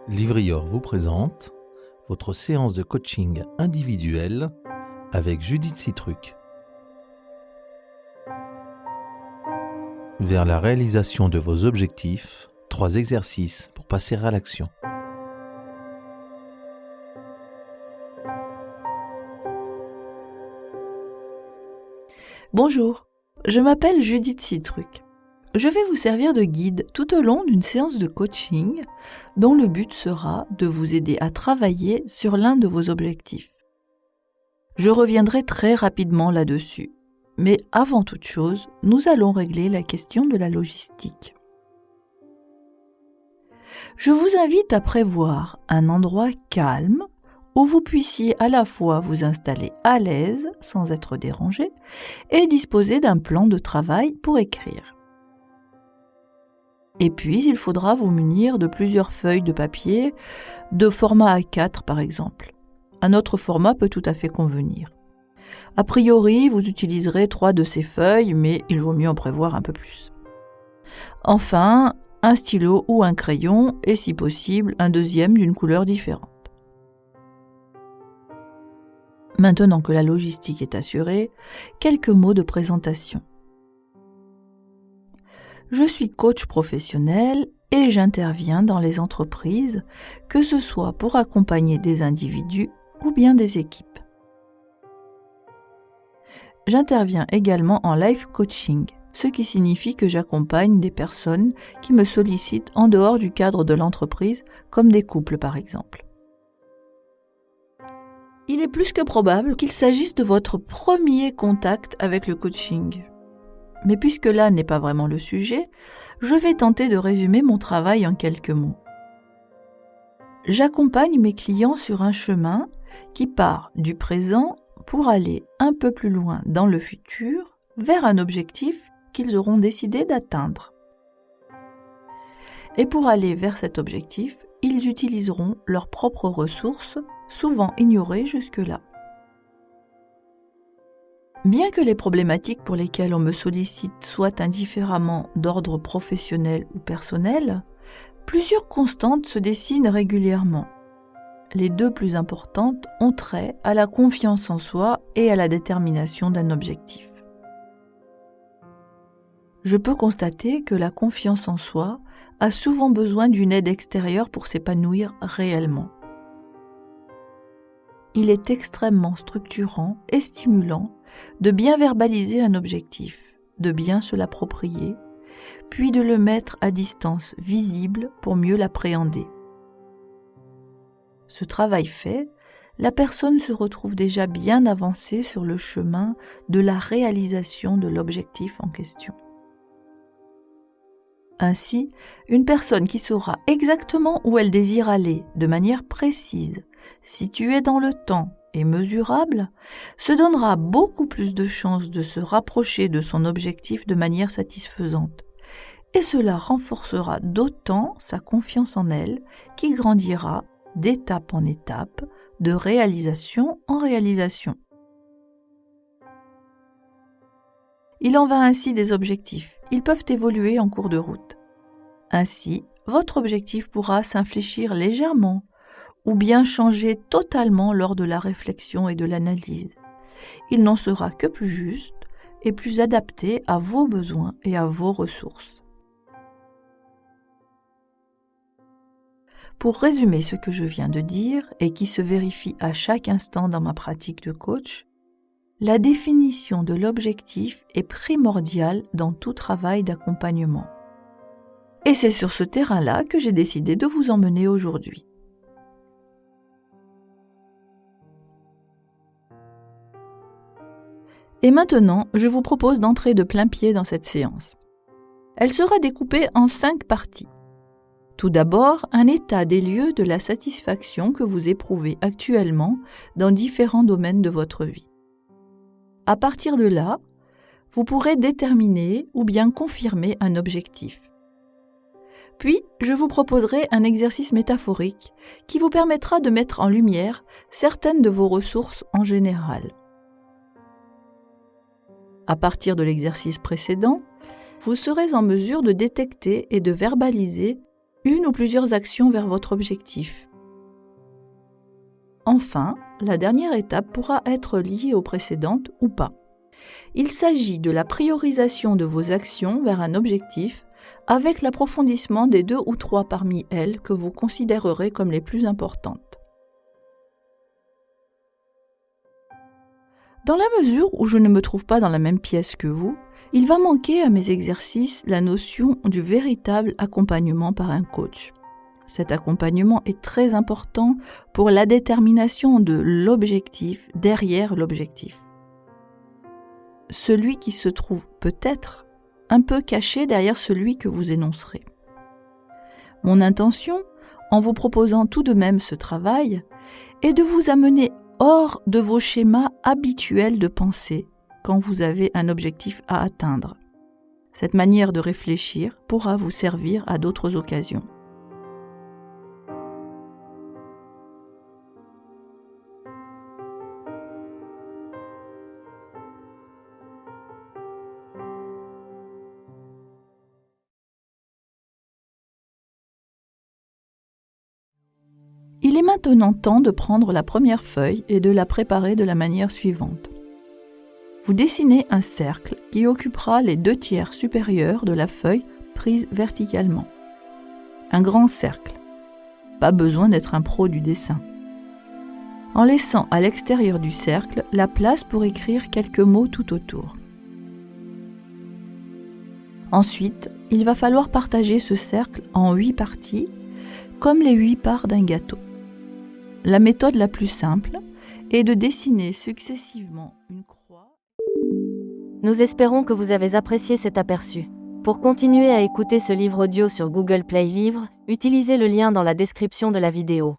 Livrior vous présente votre séance de coaching individuelle avec Judith Citruc. Vers la réalisation de vos objectifs, 3 exercices pour passer à l'action. Bonjour, je m'appelle Judith Citruc. Je vais vous servir de guide tout au long d'une séance de coaching dont le but sera de vous aider à travailler sur l'un de vos objectifs. Je reviendrai très rapidement là-dessus, mais avant toute chose, nous allons régler la question de la logistique. Je vous invite à prévoir un endroit calme où vous puissiez à la fois vous installer à l'aise sans être dérangé et disposer d'un plan de travail pour écrire. Et puis, il faudra vous munir de plusieurs feuilles de papier, de format A4 par exemple. Un autre format peut tout à fait convenir. A priori, vous utiliserez 3 de ces feuilles, mais il vaut mieux en prévoir un peu plus. Enfin, un stylo ou un crayon, et si possible, un deuxième d'une couleur différente. Maintenant que la logistique est assurée, quelques mots de présentation. Je suis coach professionnel et j'interviens dans les entreprises, que ce soit pour accompagner des individus ou bien des équipes. J'interviens également en life coaching, ce qui signifie que j'accompagne des personnes qui me sollicitent en dehors du cadre de l'entreprise, comme des couples par exemple. Il est plus que probable qu'il s'agisse de votre premier contact avec le coaching. Mais puisque là n'est pas vraiment le sujet, je vais tenter de résumer mon travail en quelques mots. J'accompagne mes clients sur un chemin qui part du présent pour aller un peu plus loin dans le futur, vers un objectif qu'ils auront décidé d'atteindre. Et pour aller vers cet objectif, ils utiliseront leurs propres ressources, souvent ignorées jusque-là. Bien que les problématiques pour lesquelles on me sollicite soient indifféremment d'ordre professionnel ou personnel, plusieurs constantes se dessinent régulièrement. Les 2 plus importantes ont trait à la confiance en soi et à la détermination d'un objectif. Je peux constater que la confiance en soi a souvent besoin d'une aide extérieure pour s'épanouir réellement. Il est extrêmement structurant et stimulant de bien verbaliser un objectif, de bien se l'approprier, puis de le mettre à distance visible pour mieux l'appréhender. Ce travail fait, la personne se retrouve déjà bien avancée sur le chemin de la réalisation de l'objectif en question. Ainsi, une personne qui saura exactement où elle désire aller de manière précise, située dans le temps et mesurable, se donnera beaucoup plus de chances de se rapprocher de son objectif de manière satisfaisante. Et cela renforcera d'autant sa confiance en elle qui grandira d'étape en étape, de réalisation en réalisation. Il en va ainsi des objectifs. Ils peuvent évoluer en cours de route. Ainsi, votre objectif pourra s'infléchir légèrement ou bien changer totalement lors de la réflexion et de l'analyse. Il n'en sera que plus juste et plus adapté à vos besoins et à vos ressources. Pour résumer ce que je viens de dire et qui se vérifie à chaque instant dans ma pratique de coach, la définition de l'objectif est primordiale dans tout travail d'accompagnement. Et c'est sur ce terrain-là que j'ai décidé de vous emmener aujourd'hui. Et maintenant, je vous propose d'entrer de plein-pied dans cette séance. Elle sera découpée en 5 parties. Tout d'abord, un état des lieux de la satisfaction que vous éprouvez actuellement dans différents domaines de votre vie. À partir de là, vous pourrez déterminer ou bien confirmer un objectif. Puis, je vous proposerai un exercice métaphorique qui vous permettra de mettre en lumière certaines de vos ressources en général. À partir de l'exercice précédent, vous serez en mesure de détecter et de verbaliser une ou plusieurs actions vers votre objectif. Enfin, la dernière étape pourra être liée aux précédentes ou pas. Il s'agit de la priorisation de vos actions vers un objectif avec l'approfondissement des 2 ou 3 parmi elles que vous considérerez comme les plus importantes. Dans la mesure où je ne me trouve pas dans la même pièce que vous, il va manquer à mes exercices la notion du véritable accompagnement par un coach. Cet accompagnement est très important pour la détermination de l'objectif derrière l'objectif. Celui qui se trouve peut-être un peu caché derrière celui que vous énoncerez. Mon intention, en vous proposant tout de même ce travail, est de vous amener hors de vos schémas habituels de pensée quand vous avez un objectif à atteindre. Cette manière de réfléchir pourra vous servir à d'autres occasions. Il est maintenant temps de prendre la première feuille et de la préparer de la manière suivante. Vous dessinez un cercle qui occupera les 2/3 supérieurs de la feuille prise verticalement. Un grand cercle. Pas besoin d'être un pro du dessin. En laissant à l'extérieur du cercle la place pour écrire quelques mots tout autour. Ensuite, il va falloir partager ce cercle en 8 parties, comme les 8 parts d'un gâteau. La méthode la plus simple est de dessiner successivement une croix. Nous espérons que vous avez apprécié cet aperçu. Pour continuer à écouter ce livre audio sur Google Play Livres, utilisez le lien dans la description de la vidéo.